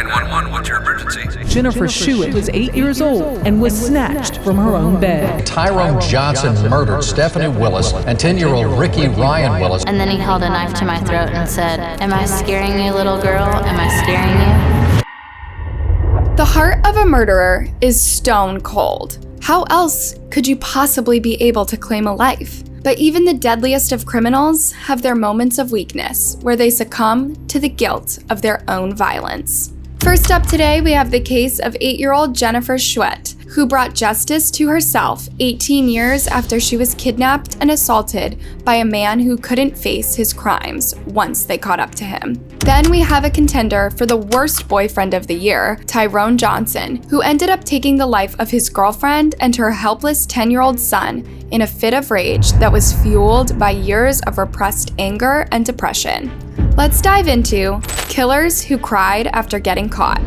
911, what's your emergency? Jennifer Schuett was 8 years old and was snatched from her own bed. Tyrone Johnson murdered Stephanie Willis and 10-year-old Ricky Ryan Willis. And then he held a knife to my throat and said, "Am I scaring you, little girl? Am I scaring you?" The heart of a murderer is stone cold. How else could you possibly be able to claim a life? But even the deadliest of criminals have their moments of weakness where they succumb to the guilt of their own violence. First up today, we have the case of 8-year-old Jennifer Schuett, who brought justice to herself 18 years after she was kidnapped and assaulted by a man who couldn't face his crimes once they caught up to him. Then we have a contender for the worst boyfriend of the year, Tyrone Johnson, who ended up taking the life of his girlfriend and her helpless 10-year-old son in a fit of rage that was fueled by years of repressed anger and depression. Let's dive into killers who cried after getting caught.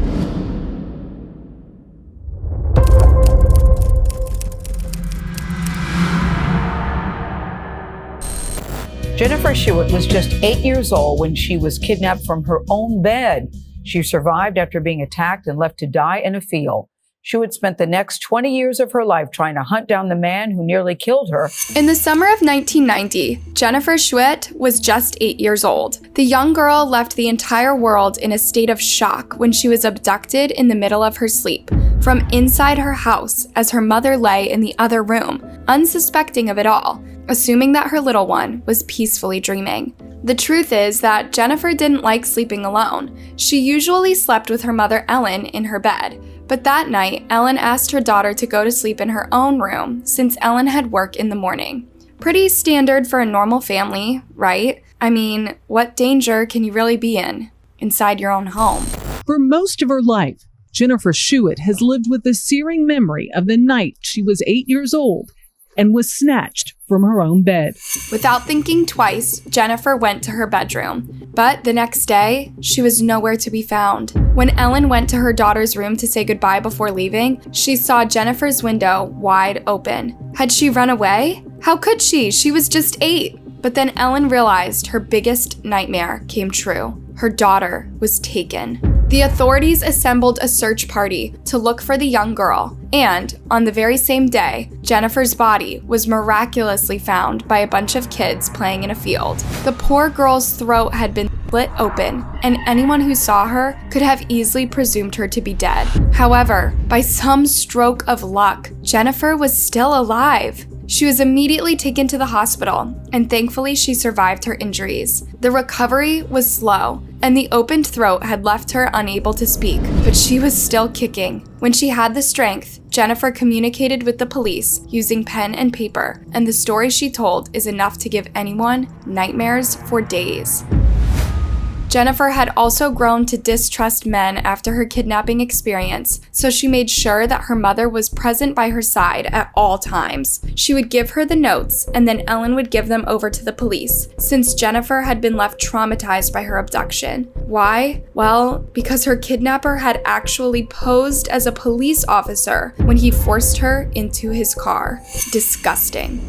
Jennifer Schuett was just 8 years old when she was kidnapped from her own bed. She survived after being attacked and left to die in a field. Schuett spent the next 20 years of her life trying to hunt down the man who nearly killed her. In the summer of 1990, Jennifer Schuett was just 8 years old. The young girl left the entire world in a state of shock when she was abducted in the middle of her sleep from inside her house as her mother lay in the other room, unsuspecting of it all, assuming that her little one was peacefully dreaming. The truth is that Jennifer didn't like sleeping alone. She usually slept with her mother Ellen in her bed, but that night, Ellen asked her daughter to go to sleep in her own room since Ellen had work in the morning. Pretty standard for a normal family, right? I mean, what danger can you really be in inside your own home? For most of her life, Jennifer Schuett has lived with the searing memory of the night she was 8 years old and was snatched from her own bed. Without thinking twice, Jennifer went to her bedroom. But the next day, she was nowhere to be found. When Ellen went to her daughter's room to say goodbye before leaving, she saw Jennifer's window wide open. Had she run away? How could she? She was just 8. But then Ellen realized her biggest nightmare came true. Her daughter was taken. The authorities assembled a search party to look for the young girl, and on the very same day, Jennifer's body was miraculously found by a bunch of kids playing in a field. The poor girl's throat had been split open, and anyone who saw her could have easily presumed her to be dead. However, by some stroke of luck, Jennifer was still alive. She was immediately taken to the hospital, and thankfully she survived her injuries. The recovery was slow, and the opened throat had left her unable to speak, but she was still kicking. When she had the strength, Jennifer communicated with the police using pen and paper, and the story she told is enough to give anyone nightmares for days. Jennifer had also grown to distrust men after her kidnapping experience, so she made sure that her mother was present by her side at all times. She would give her the notes, and then Ellen would give them over to the police, since Jennifer had been left traumatized by her abduction. Why? Well, because her kidnapper had actually posed as a police officer when he forced her into his car. Disgusting.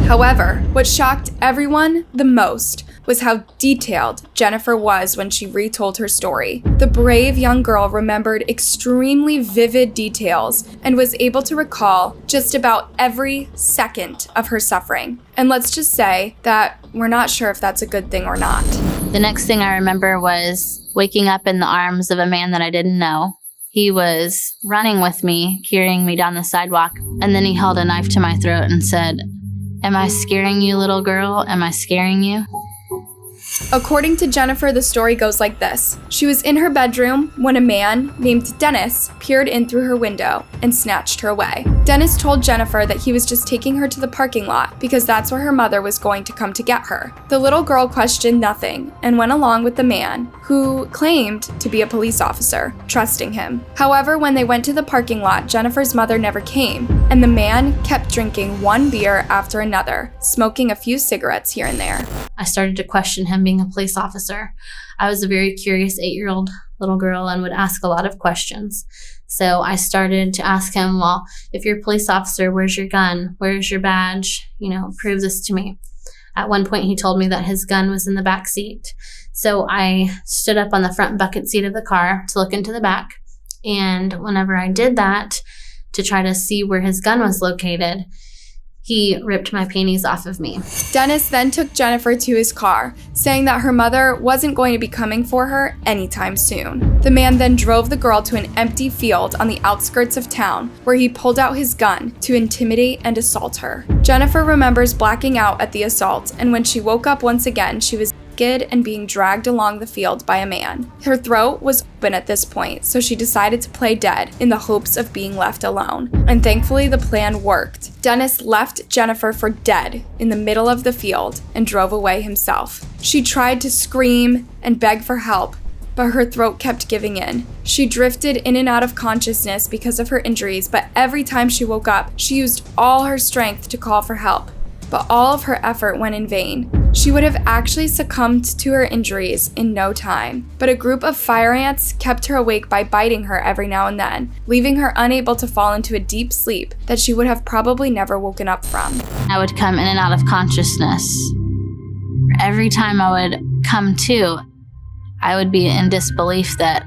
However, what shocked everyone the most was how detailed Jennifer was when she retold her story. The brave young girl remembered extremely vivid details and was able to recall just about every second of her suffering. And let's just say that we're not sure if that's a good thing or not. The next thing I remember was waking up in the arms of a man that I didn't know. He was running with me, carrying me down the sidewalk, and then he held a knife to my throat and said, "Am I scaring you, little girl? Am I scaring you?" According to Jennifer, the story goes like this. She was in her bedroom when a man named Dennis peered in through her window and snatched her away. Dennis told Jennifer that he was just taking her to the parking lot because that's where her mother was going to come to get her. The little girl questioned nothing and went along with the man, who claimed to be a police officer, trusting him. However, when they went to the parking lot, Jennifer's mother never came, and the man kept drinking one beer after another, smoking a few cigarettes here and there. I started to question him being a police officer. I was a very curious 8-year-old little girl and would ask a lot of questions. So I started to ask him, well, if you're a police officer, where's your gun? Where's your badge? Prove this to me. At one point, he told me that his gun was in the back seat. So I stood up on the front bucket seat of the car to look into the back. And whenever I did that to try to see where his gun was located, he ripped my panties off of me. Dennis then took Jennifer to his car, saying that her mother wasn't going to be coming for her anytime soon. The man then drove the girl to an empty field on the outskirts of town, where he pulled out his gun to intimidate and assault her. Jennifer remembers blacking out at the assault, and when she woke up once again, she was naked and being dragged along the field by a man. Her throat was open at this point, so she decided to play dead in the hopes of being left alone. And thankfully, the plan worked. Dennis left Jennifer for dead in the middle of the field and drove away himself. She tried to scream and beg for help, but her throat kept giving in. She drifted in and out of consciousness because of her injuries, but every time she woke up, she used all her strength to call for help. But all of her effort went in vain. She would have actually succumbed to her injuries in no time. But a group of fire ants kept her awake by biting her every now and then, leaving her unable to fall into a deep sleep that she would have probably never woken up from. I would come in and out of consciousness. Every time I would come to, I would be in disbelief that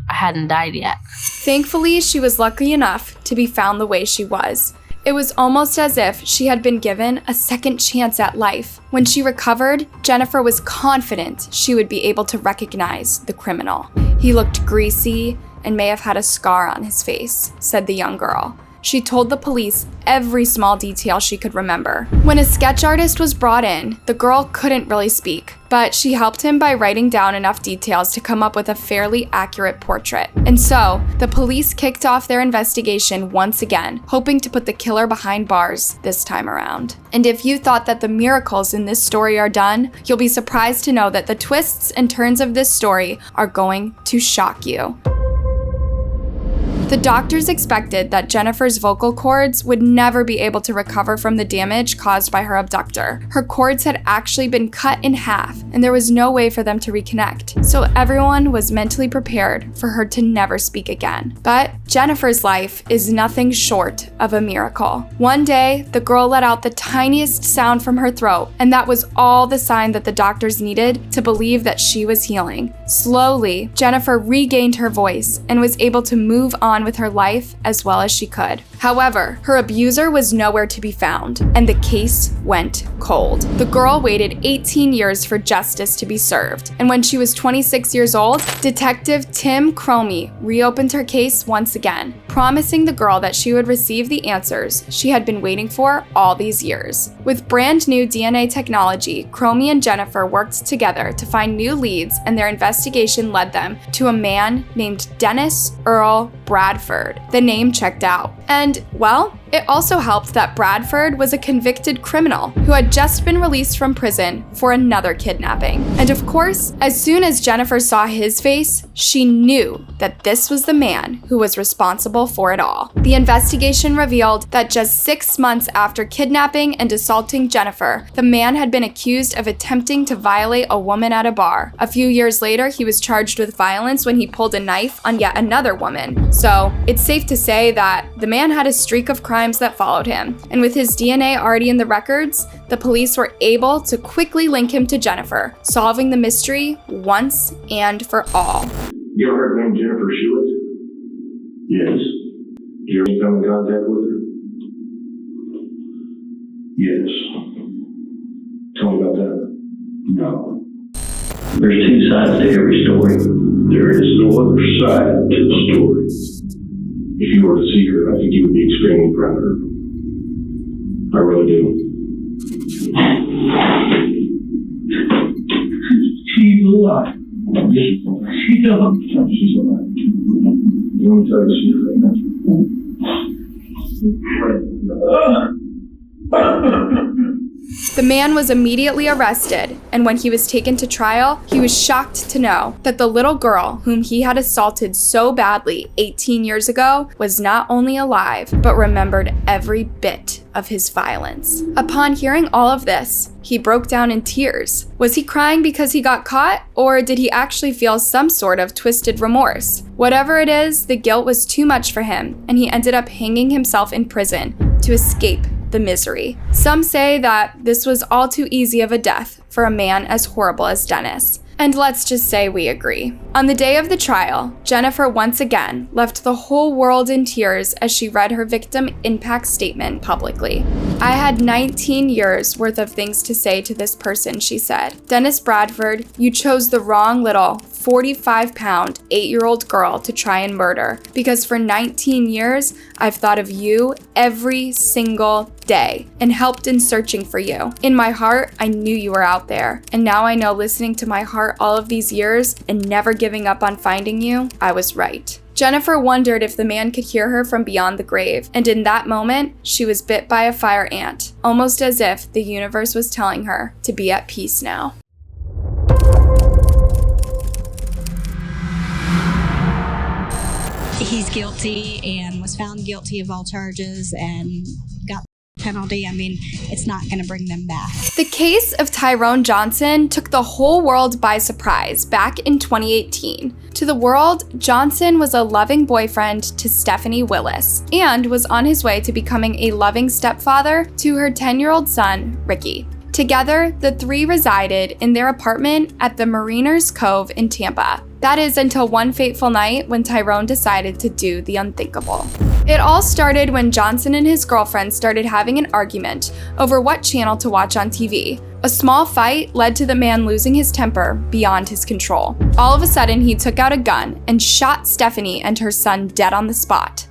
I hadn't died yet. Thankfully, she was lucky enough to be found the way she was. It was almost as if she had been given a second chance at life. When she recovered, Jennifer was confident she would be able to recognize the criminal. He looked greasy and may have had a scar on his face, said the young girl. She told the police every small detail she could remember. When a sketch artist was brought in, the girl couldn't really speak, but she helped him by writing down enough details to come up with a fairly accurate portrait. And so, the police kicked off their investigation once again, hoping to put the killer behind bars this time around. And if you thought that the miracles in this story are done, you'll be surprised to know that the twists and turns of this story are going to shock you. The doctors expected that Jennifer's vocal cords would never be able to recover from the damage caused by her abductor. Her cords had actually been cut in half, and there was no way for them to reconnect. So everyone was mentally prepared for her to never speak again. But Jennifer's life is nothing short of a miracle. One day, the girl let out the tiniest sound from her throat, and that was all the sign that the doctors needed to believe that she was healing. Slowly, Jennifer regained her voice and was able to move on with her life as well as she could. However, her abuser was nowhere to be found, and the case went cold. The girl waited 18 years for justice to be served, and when she was 26 years old, Detective Tim Cromie reopened her case once again, promising the girl that she would receive the answers she had been waiting for all these years. With brand new DNA technology, Cromie and Jennifer worked together to find new leads, and their investigation led them to a man named Dennis Earl Bradford. The name checked out. And, well, it also helped that Bradford was a convicted criminal who had just been released from prison for another kidnapping. And of course, as soon as Jennifer saw his face, she knew that this was the man who was responsible for it all. The investigation revealed that just 6 months after kidnapping and assaulting Jennifer, the man had been accused of attempting to violate a woman at a bar. A few years later, he was charged with violence when he pulled a knife on yet another woman. So it's safe to say that the man had a streak of crimes that followed him. And with his DNA already in the records, the police were able to quickly link him to Jennifer, solving the mystery once and for all. You ever heard of Jennifer Schuett? Yes. Did you ever come in contact with her? Yes. Tell me about that. No. There's two sides to every story. There is no other side to the story. If you were to see her, I think you would be extremely proud of her. I really do. She's alive. She doesn't. She's alive. You want me to tell you The man was immediately arrested, and when he was taken to trial, he was shocked to know that the little girl whom he had assaulted so badly 18 years ago was not only alive, but remembered every bit of his violence. Upon hearing all of this, he broke down in tears. Was he crying because he got caught, or did he actually feel some sort of twisted remorse? Whatever it is, the guilt was too much for him, and he ended up hanging himself in prison to escape the misery. Some say that this was all too easy of a death for a man as horrible as Dennis. And let's just say we agree. On the day of the trial, Jennifer once again left the whole world in tears as she read her victim impact statement publicly. "I had 19 years worth of things to say to this person," she said. "Dennis Bradford, you chose the wrong little 45-pound, 8-year-old girl to try and murder, because for 19 years, I've thought of you every single day and helped in searching for you. In my heart, I knew you were out there. And now I know, listening to my heart all of these years and never giving up on finding you, I was right." Jennifer wondered if the man could hear her from beyond the grave, and in that moment, she was bit by a fire ant, almost as if the universe was telling her to be at peace now. He's guilty and was found guilty of all charges and got the penalty. I mean, it's not going to bring them back. The case of Tyrone Johnson took the whole world by surprise back in 2018. To the world, Johnson was a loving boyfriend to Stephanie Willis and was on his way to becoming a loving stepfather to her 10-year-old son, Ricky. Together, the three resided in their apartment at the Mariners Cove in Tampa. That is until one fateful night when Tyrone decided to do the unthinkable. It all started when Johnson and his girlfriend started having an argument over what channel to watch on TV. A small fight led to the man losing his temper beyond his control. All of a sudden, he took out a gun and shot Stephanie and her son dead on the spot.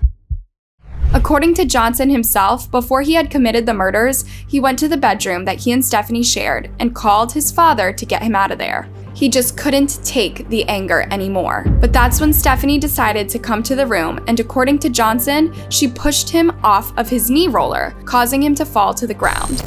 According to Johnson himself, before he had committed the murders, he went to the bedroom that he and Stephanie shared and called his father to get him out of there. He just couldn't take the anger anymore. But that's when Stephanie decided to come to the room, and according to Johnson, she pushed him off of his knee roller, causing him to fall to the ground.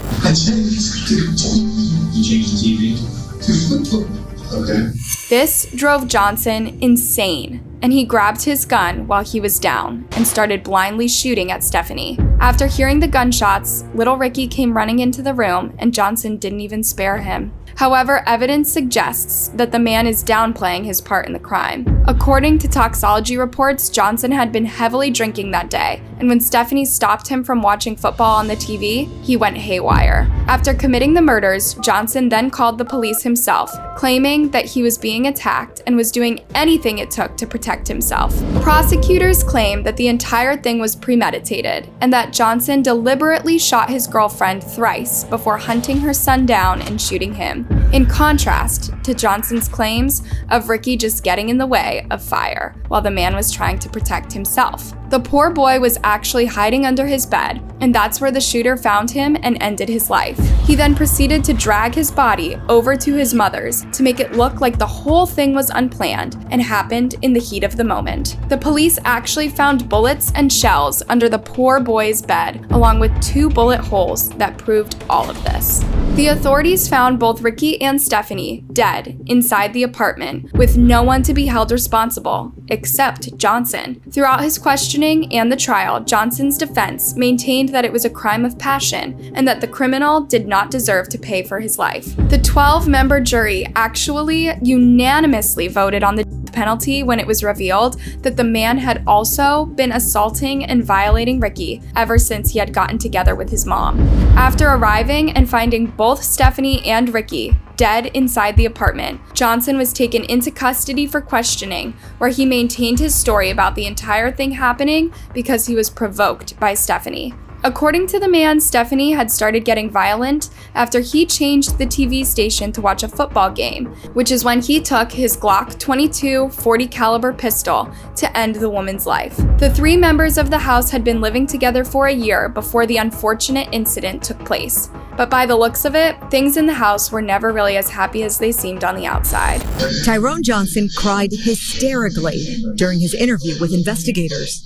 Okay. This drove Johnson insane, and he grabbed his gun while he was down and started blindly shooting at Stephanie. After hearing the gunshots, little Ricky came running into the room, and Johnson didn't even spare him. However, evidence suggests that the man is downplaying his part in the crime. According to toxicology reports, Johnson had been heavily drinking that day, and when Stephanie stopped him from watching football on the TV, he went haywire. After committing the murders, Johnson then called the police himself, claiming that he was being attacked and was doing anything it took to protect himself. Prosecutors claim that the entire thing was premeditated, and that Johnson deliberately shot his girlfriend thrice before hunting her son down and shooting him, in contrast to Johnson's claims of Ricky just getting in the way of fire while the man was trying to protect himself. The poor boy was actually hiding under his bed, and that's where the shooter found him and ended his life. He then proceeded to drag his body over to his mother's to make it look like the whole thing was unplanned and happened in the heat of the moment. The police actually found bullets and shells under the poor boy's bed, along with 2 bullet holes that proved all of this. The authorities found both Ricky and Stephanie dead inside the apartment, with no one to be held responsible except Johnson. Throughout his questioning and the trial, Johnson's defense maintained that it was a crime of passion and that the criminal did not deserve to pay for his life. The 12-member jury actually unanimously voted on the penalty when it was revealed that the man had also been assaulting and violating Ricky ever since he had gotten together with his mom. After arriving and finding both Stephanie and Ricky dead inside the apartment, Johnson was taken into custody for questioning, where he maintained his story about the entire thing happening because he was provoked by Stephanie. According to the man, Stephanie had started getting violent after he changed the TV station to watch a football game, which is when he took his Glock 22 40 caliber pistol to end the woman's life. The 3 members of the house had been living together for a year before the unfortunate incident took place. But by the looks of it, things in the house were never really as happy as they seemed on the outside. Tyrone Johnson cried hysterically during his interview with investigators.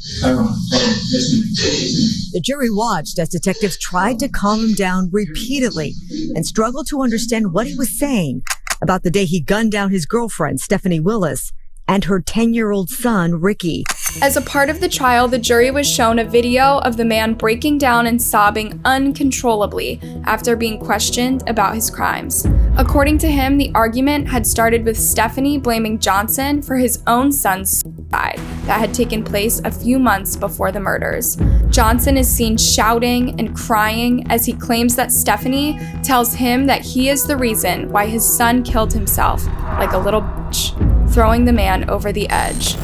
The jury watched as detectives tried to calm him down repeatedly and struggled to understand what he was saying about the day he gunned down his girlfriend, Stephanie Willis, and her 10-year-old son, Ricky. As a part of the trial, the jury was shown a video of the man breaking down and sobbing uncontrollably after being questioned about his crimes. According to him, the argument had started with Stephanie blaming Johnson for his own son's suicide that had taken place a few months before the murders. Johnson is seen shouting and crying as he claims that Stephanie tells him that he is the reason why his son killed himself, like a little bitch, throwing the man over the edge.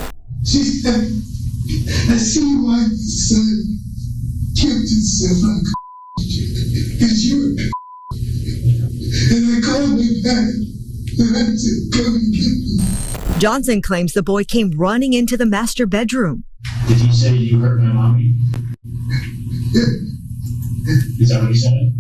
She said, I see why your son killed himself like because you're and I called him back and I said, come and get me. Johnson claims the boy came running into the master bedroom. Did he say you hurt my mommy? Is that what he said?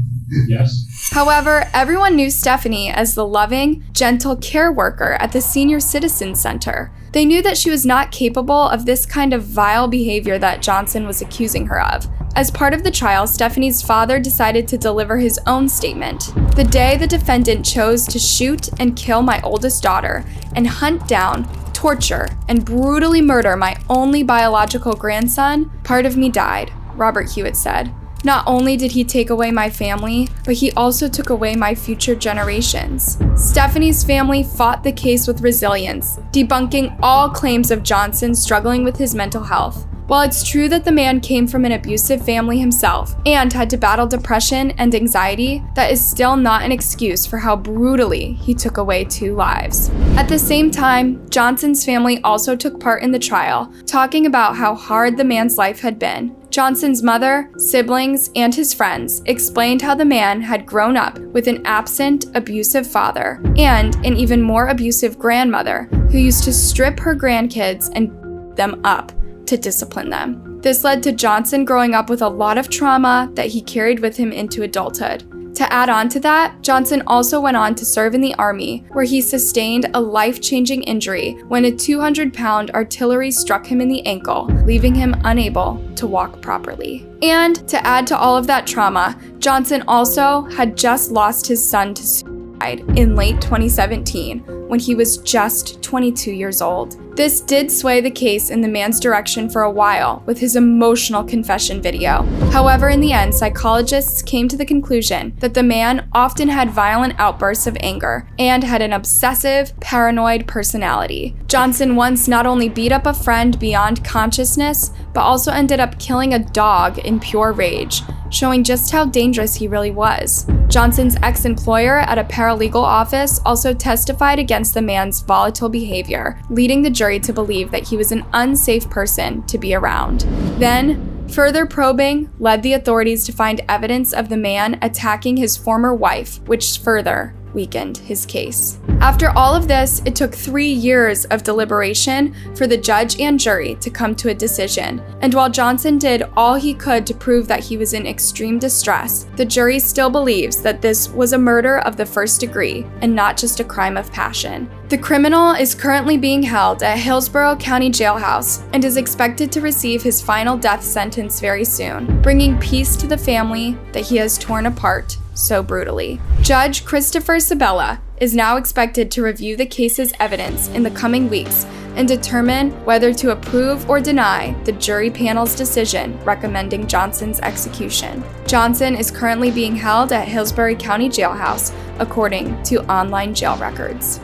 Yes. However, everyone knew Stephanie as the loving, gentle care worker at the Senior Citizen Center. They knew that she was not capable of this kind of vile behavior that Johnson was accusing her of. As part of the trial, Stephanie's father decided to deliver his own statement. The day the defendant chose to shoot and kill my oldest daughter and hunt down, torture, and brutally murder my only biological grandson, part of me died, Robert Hewitt said. Not only did he take away my family, but he also took away my future generations. Stephanie's family fought the case with resilience, debunking all claims of Johnson struggling with his mental health. While it's true that the man came from an abusive family himself and had to battle depression and anxiety, that is still not an excuse for how brutally he took away 2 lives. At the same time, Johnson's family also took part in the trial, talking about how hard the man's life had been. Johnson's mother, siblings, and his friends explained how the man had grown up with an absent, abusive father and an even more abusive grandmother who used to strip her grandkids and beat them up to discipline them. This led to Johnson growing up with a lot of trauma that he carried with him into adulthood. To add on to that, Johnson also went on to serve in the Army, where he sustained a life-changing injury when a 200-pound artillery struck him in the ankle, leaving him unable to walk properly. And to add to all of that trauma, Johnson also had just lost his son to suicide in late 2017 when he was just 22 years old. This did sway the case in the man's direction for a while with his emotional confession video. However, in the end, psychologists came to the conclusion that the man often had violent outbursts of anger and had an obsessive, paranoid personality. Johnson once not only beat up a friend beyond consciousness, but also ended up killing a dog in pure rage, showing just how dangerous he really was. Johnson's ex-employer at a paralegal office also testified against the man's volatile behavior, leading the jury to believe that he was an unsafe person to be around. Then, further probing led the authorities to find evidence of the man attacking his former wife, which further weakened his case. After all of this, it took 3 years of deliberation for the judge and jury to come to a decision. And while Johnson did all he could to prove that he was in extreme distress, the jury still believes that this was a murder of the first degree and not just a crime of passion. The criminal is currently being held at Hillsborough County Jailhouse and is expected to receive his final death sentence very soon, bringing peace to the family that he has torn apart so brutally. Judge Christopher Sabella is now expected to review the case's evidence in the coming weeks and determine whether to approve or deny the jury panel's decision recommending Johnson's execution. Johnson is currently being held at Hillsborough County Jailhouse, according to online jail records.